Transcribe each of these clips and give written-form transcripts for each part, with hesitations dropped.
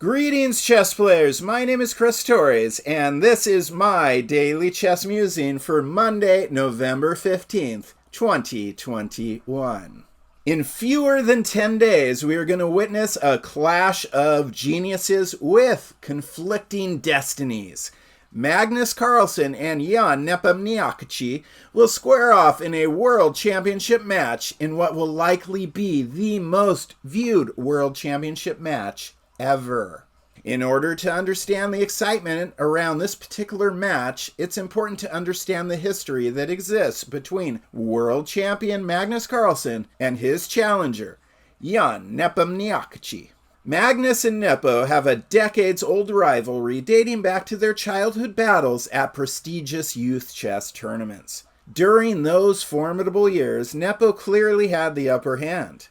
Greetings, chess players! My name is Chris Torres, and this is my daily chess musing for Monday, November 15th, 2021. In fewer than 10 days, we are going to witness a clash of geniuses with conflicting destinies. Magnus Carlsen and Ian Nepomniachtchi will square off in a World Championship match in what will likely be the most viewed World Championship match ever. In order to understand the excitement around this particular match, it's important to understand the history that exists between World Champion Magnus Carlsen and his challenger, Ian Nepomniachtchi. Magnus and Nepo have a decades-old rivalry dating back to their childhood battles at prestigious youth chess tournaments. During those formidable years, Nepo clearly had the upper hand.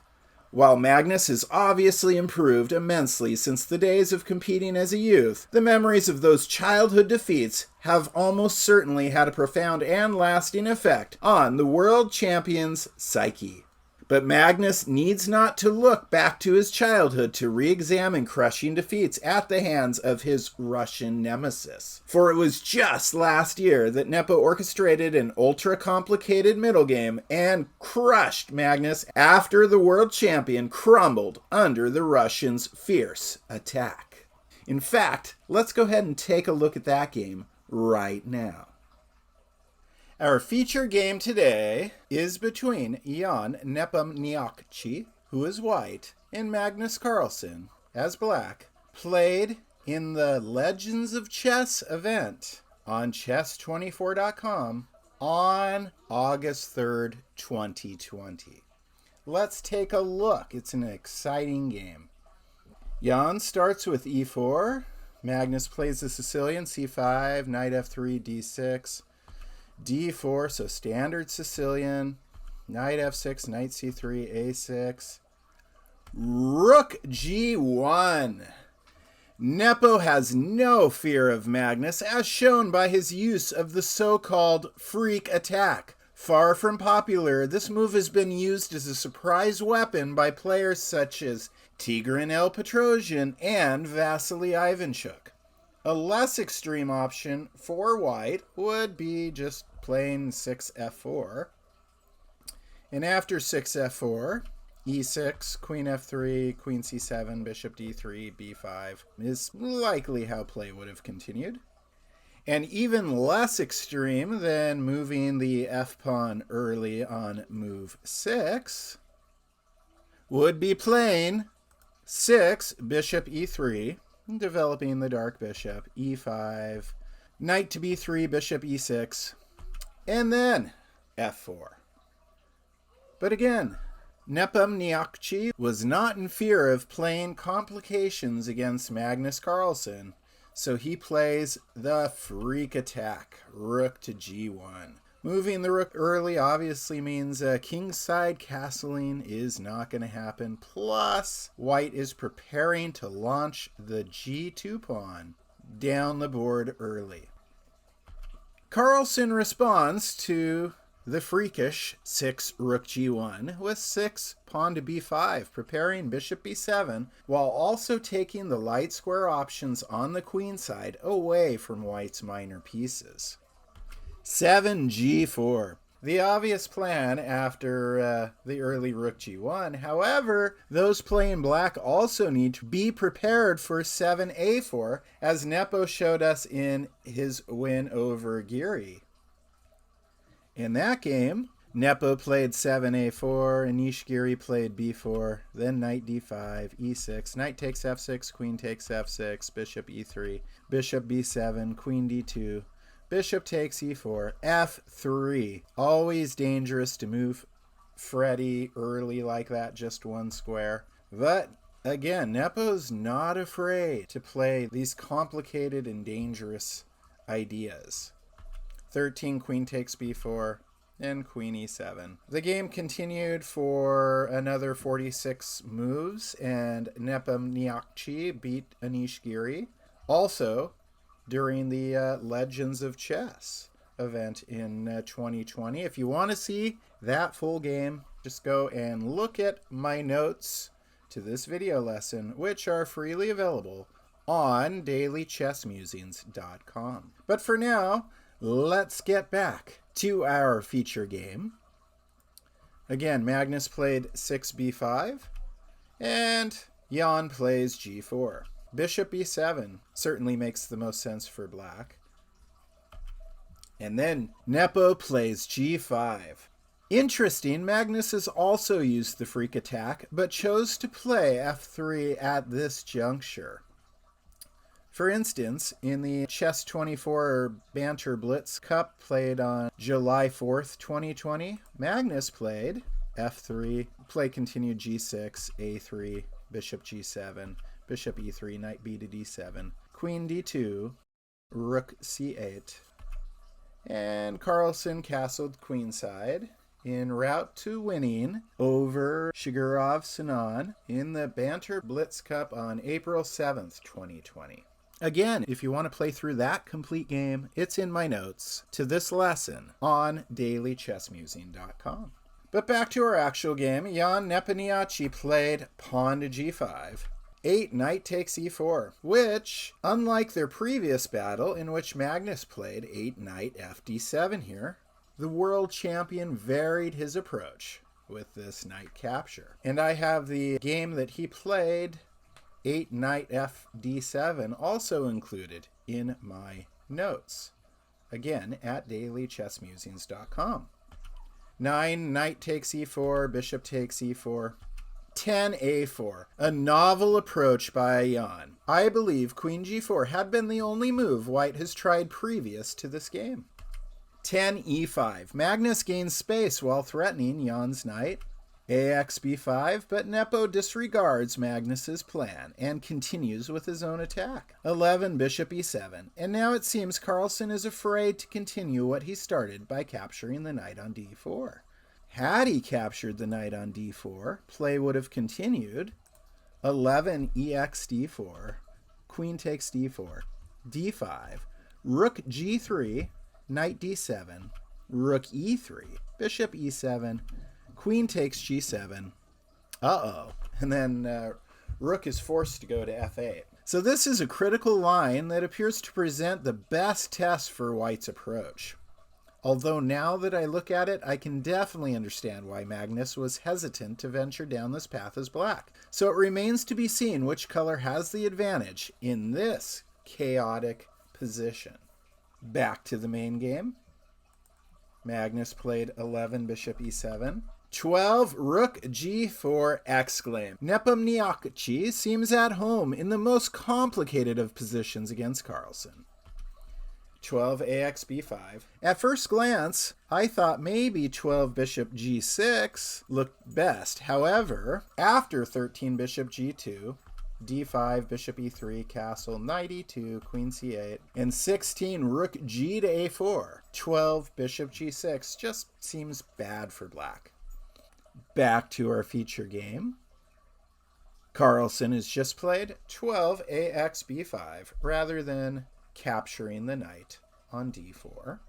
While Magnus has obviously improved immensely since the days of competing as a youth, the memories of those childhood defeats have almost certainly had a profound and lasting effect on the world champion's psyche. But Magnus needs not to look back to his childhood to re-examine crushing defeats at the hands of his Russian nemesis. For it was just last year that Nepo orchestrated an ultra-complicated middle game and crushed Magnus after the world champion crumbled under the Russian's fierce attack. In fact, let's go ahead and take a look at that game right now. Our feature game today is between Ian Nepomniachtchi, who is white, and Magnus Carlsen, as black, played in the Legends of Chess event on chess24.com on August 3rd, 2020. Let's take a look. It's an exciting game. Ian starts with e4. Magnus plays the Sicilian, c5, knight f3, d6. d4, so standard Sicilian, knight f6, knight c3, a6, rook g1. Nepo has no fear of Magnus, as shown by his use of the so-called freak attack. Far from popular, this move has been used as a surprise weapon by players such as Tigran El Petrosian and Vasily Ivanchuk. A less extreme option for white would be just playing 6f4. And after 6f4, e6, queen f3, queen c7, bishop d3, b5 is likely how play would have continued. And even less extreme than moving the f-pawn early on move 6 would be playing 6, bishop e3, developing the dark bishop, e5, knight to b3, bishop e6, and then f4. But again, Nepomniachtchi was not in fear of playing complications against Magnus Carlsen, so he plays the freak attack, rook to g1. Moving the rook early obviously means kingside castling is not going to happen. Plus, white is preparing to launch the g2 pawn down the board early. Carlsen responds to the freakish 6 rook g1 with 6 pawn to b5, preparing bishop b7, while also taking the light square options on the queen side away from white's minor pieces. 7 g4. The obvious plan after the early rook g1. However, those playing black also need to be prepared for 7 a4, as Nepo showed us in his win over Giri. In that game, Nepo played 7 a4, Anish Giri played b4, then knight d5, e6, knight takes f6, queen takes f6, bishop e3, bishop b7, queen d2, bishop takes e4, f3. Always dangerous to move Freddy early like that, just one square. But again, Nepo's not afraid to play these complicated and dangerous ideas. 13, queen takes b4, and queen e7. The game continued for another 46 moves, and Nepomniachtchi beat Anish Giri. Also, during the Legends of Chess event in 2020. If you want to see that full game, just go and look at my notes to this video lesson, which are freely available on dailychessmusings.com. But for now, let's get back to our feature game. Again, Magnus played 6b5, and Jan plays g4. Bishop e7 certainly makes the most sense for black. And then Nepo plays g5. Interesting, Magnus has also used the freak attack, but chose to play f3 at this juncture. For instance, in the Chess 24 Banter Blitz Cup played on July 4th, 2020, Magnus played f3, play continued g6, a3, bishop g7, bishop e3, knight b to d7, queen d2, rook c8, and Carlsen castled queenside en route to winning over Shigurov Sinan in the Banter Blitz Cup on April 7th, 2020. Again, if you want to play through that complete game, it's in my notes to this lesson on dailychessmusing.com. But back to our actual game, Ian Nepomniachtchi played pawn to g5. 8 knight takes e4, which, unlike their previous battle in which Magnus played 8 knight fd7 here, the world champion varied his approach with this knight capture. And I have the game that he played, 8 knight fd7, also included in my notes. Again, at dailychessmusings.com. 9 knight takes e4, bishop takes e4. 10 a4, a novel approach by Ian. I believe queen g4 had been the only move White has tried previous to this game. 10 e5, Magnus gains space while threatening Ian's knight. Ax b5, but Nepo disregards Magnus's plan and continues with his own attack. 11 bishop e7, and now it seems Carlsen is afraid to continue what he started by capturing the knight on d4. Had he captured the knight on d4, play would have continued. 11 ex d4, queen takes d4, d5, rook g3, knight d7, rook e3, bishop e7, queen takes g7, and then rook is forced to go to f8. So this is a critical line that appears to present the best test for White's approach. Although now that I look at it, I can definitely understand why Magnus was hesitant to venture down this path as black. So it remains to be seen which color has the advantage in this chaotic position. Back to the main game. Magnus played 11 bishop e7. 12 rook g4 exclaim. Nepomniachtchi seems at home in the most complicated of positions against Carlsen. 12 ax b5. At first glance, I thought maybe 12 bishop g6 looked best. However, after 13 bishop g2, d5, bishop e3, castle, knight e2, queen c8, and 16 rook g to a4, 12 bishop g6 just seems bad for black. Back to our feature game. Carlsen has just played 12 ax b5 rather than capturing the knight on d4.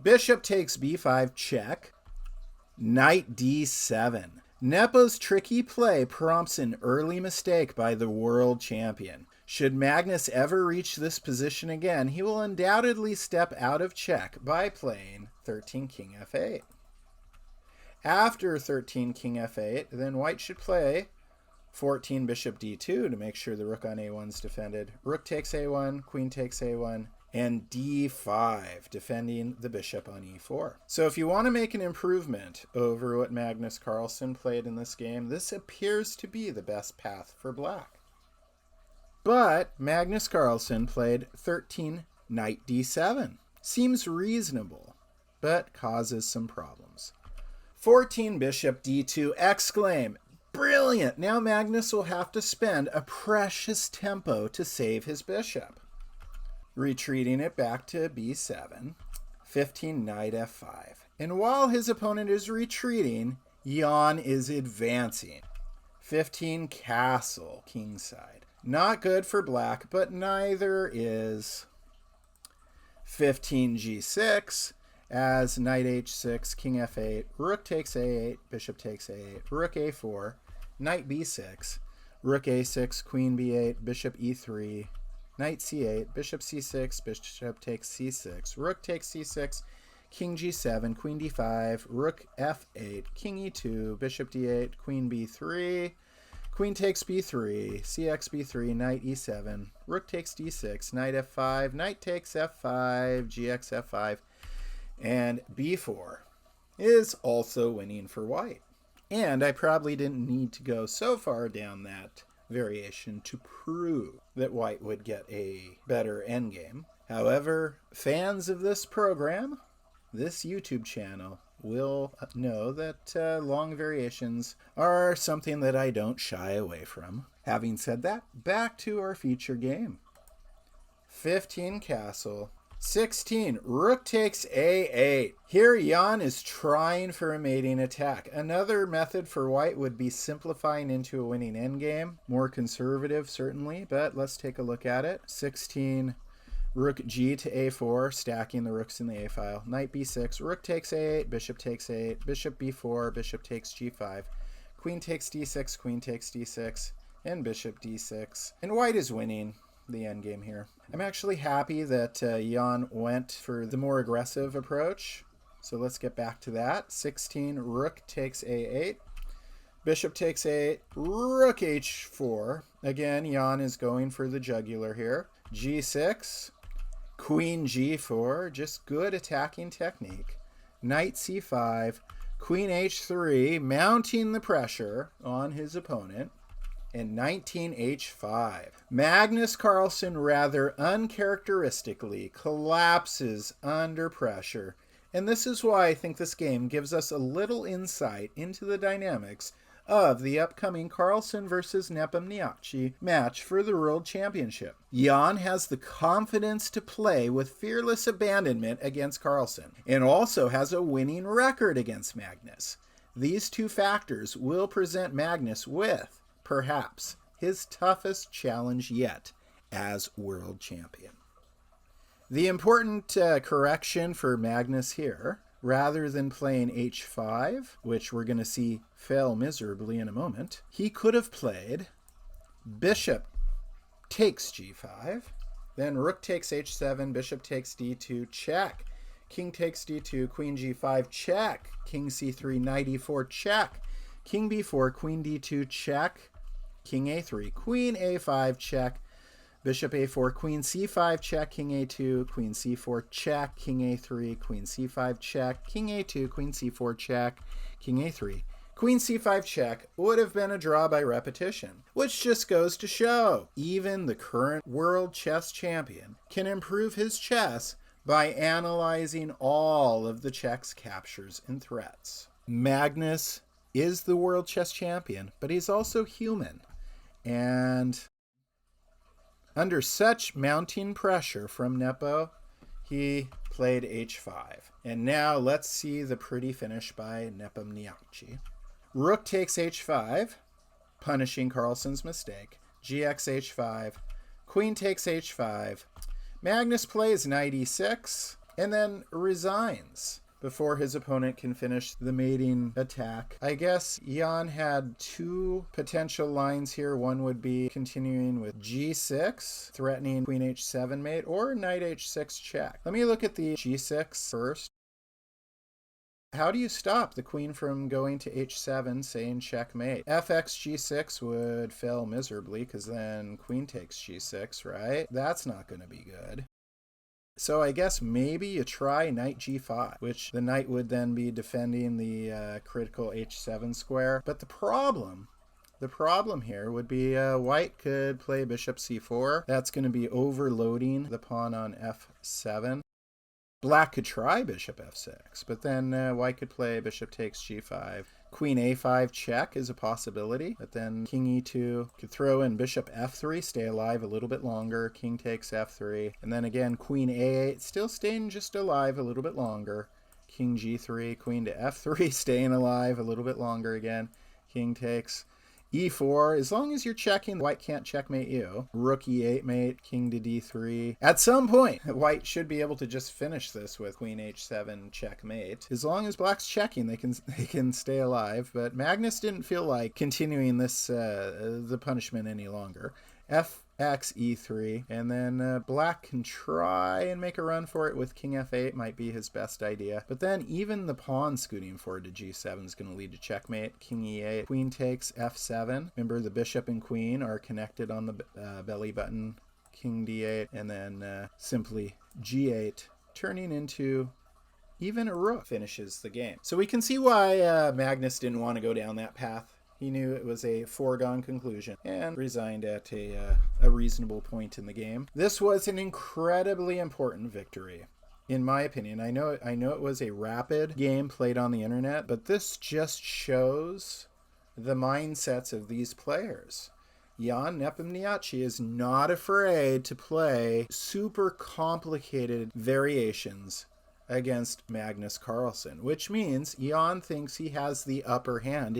Bishop takes b5 check. Knight d7. Nepo's tricky play prompts an early mistake by the world champion. Should Magnus ever reach this position again, he will undoubtedly step out of check by playing 13 king f8. After 13 king f8, then White should play 14 bishop d2 to make sure the rook on a1 is defended. Rook takes a1, queen takes a1, and d5, defending the bishop on e4. So if you want to make an improvement over what Magnus Carlsen played in this game, this appears to be the best path for black. But Magnus Carlsen played 13 knight d7. Seems reasonable, but causes some problems. 14 bishop d2 exclaim. Brilliant! Now Magnus will have to spend a precious tempo to save his bishop. Retreating it back to b7, 15 knight f5. And while his opponent is retreating, Ian is advancing. 15 castle, kingside. Not good for black, but neither is 15 g6, as knight h6, king f8, rook takes a8, bishop takes a8, rook a4, knight b6, rook a6, queen b8, bishop e3, knight c8, bishop c6, bishop takes c6, rook takes c6, king g7, queen d5, rook f8, king e2, bishop d8, queen b3, queen takes b3, cx b3, knight e7, rook takes d6, knight f5, knight takes f5, gx f5, and b4 is also winning for white. And I probably didn't need to go so far down that variation to prove that white would get a better endgame. However, fans of this program, this YouTube channel, will know that long variations are something that I don't shy away from. Having said that, back to our feature game. 15 castle. 16, rook takes a8. Here Ian is trying for a mating attack. Another method for white would be simplifying into a winning endgame. More conservative, certainly, but let's take a look at it. 16, rook g to a4, stacking the rooks in the a file. Knight b6, rook takes a8, bishop takes a8, bishop b4, bishop takes g5, queen takes d6, queen takes d6, and bishop d6. And white is winning the endgame here. I'm actually happy that Ian went for the more aggressive approach. So let's get back to that. 16, rook takes a8, bishop takes a8, rook h4. Again, Ian is going for the jugular here. g6, queen g4, just good attacking technique. Knight c5, queen h3, mounting the pressure on his opponent. And 19h5. Magnus Carlsen rather uncharacteristically collapses under pressure. And this is why I think this game gives us a little insight into the dynamics of the upcoming Carlsen versus Nepomniachtchi match for the World Championship. Ian has the confidence to play with fearless abandonment against Carlsen, and also has a winning record against Magnus. These two factors will present Magnus with perhaps his toughest challenge yet as world champion. The important correction for Magnus here, rather than playing h5, which we're going to see fail miserably in a moment, he could have played bishop takes g5, then rook takes h7, bishop takes d2, check, king takes d2, queen g5, check, king c3, knight e4, check, king b4, queen d2, check, king a3, queen a5, check, bishop a4, queen c5, check, king a2, queen c4, check, king a3, queen c5, check, king a2, queen c4, check, king a3. Queen c5 check would have been a draw by repetition, which just goes to show even the current world chess champion can improve his chess by analyzing all of the checks, captures, and threats. Magnus is the world chess champion, but he's also human. And under such mounting pressure from Nepo, he played h5. And now let's see the pretty finish by Nepomniachtchi. Rook takes h5, punishing Carlsen's mistake. Gx h5, queen takes h5. Magnus plays knight e6, and then resigns before his opponent can finish the mating attack. I guess Ian had two potential lines here. One would be continuing with g6, threatening queen h7 mate, or knight h6 check. Let me look at the g6 first. How do you stop the queen from going to h7, saying checkmate? fx g6 would fail miserably, because then queen takes g6, right? That's not going to be good. So I guess maybe you try knight g5, which the knight would then be defending the critical h7 square. But the problem here would be white could play bishop c4. That's going to be overloading the pawn on f7. Black could try bishop f6, but then white could play bishop takes g5. Queen a5 check is a possibility, but then king e2 could throw in bishop f3, stay alive a little bit longer. King takes f3, and then again queen a8, still staying just alive a little bit longer. King g3, queen to f3, staying alive a little bit longer again. King takes e4, as long as you're checking, white can't checkmate you. Rook e8 mate, king to d3. At some point, white should be able to just finish this with queen h7 checkmate. As long as black's checking, they can stay alive. But Magnus didn't feel like continuing this the punishment any longer. fx e3, and then black can try and make a run for it with king f8, might be his best idea. But then even the pawn scooting forward to g7 is going to lead to checkmate. King e8, queen takes f7. Remember, the bishop and queen are connected on the belly button. King d8, and then simply g8, turning into even a rook, finishes the game. So we can see why Magnus didn't want to go down that path. He knew it was a foregone conclusion and resigned at a reasonable point in the game. This was an incredibly important victory, in my opinion. I know it was a rapid game played on the internet, but this just shows the mindsets of these players. Ian Nepomniachtchi is not afraid to play super complicated variations against Magnus Carlsen, which means Ian thinks he has the upper hand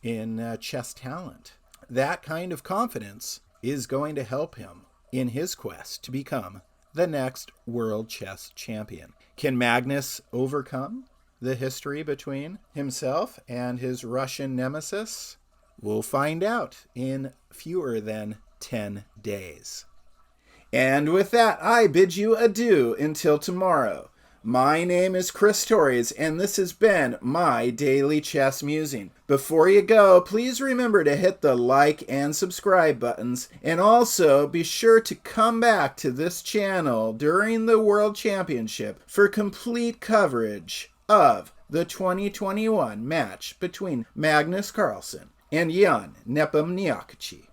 in chess talent. That kind of confidence is going to help him in his quest to become the next world chess champion. Can Magnus overcome the history between himself and his Russian nemesis? We'll find out in fewer than 10 days. And with that, I bid you adieu until tomorrow. My name is Chris Torres, and this has been my Daily Chess Musing. Before you go, please remember to hit the like and subscribe buttons, and also be sure to come back to this channel during the World Championship for complete coverage of the 2021 match between Magnus Carlsen and Ian Nepomniachtchi.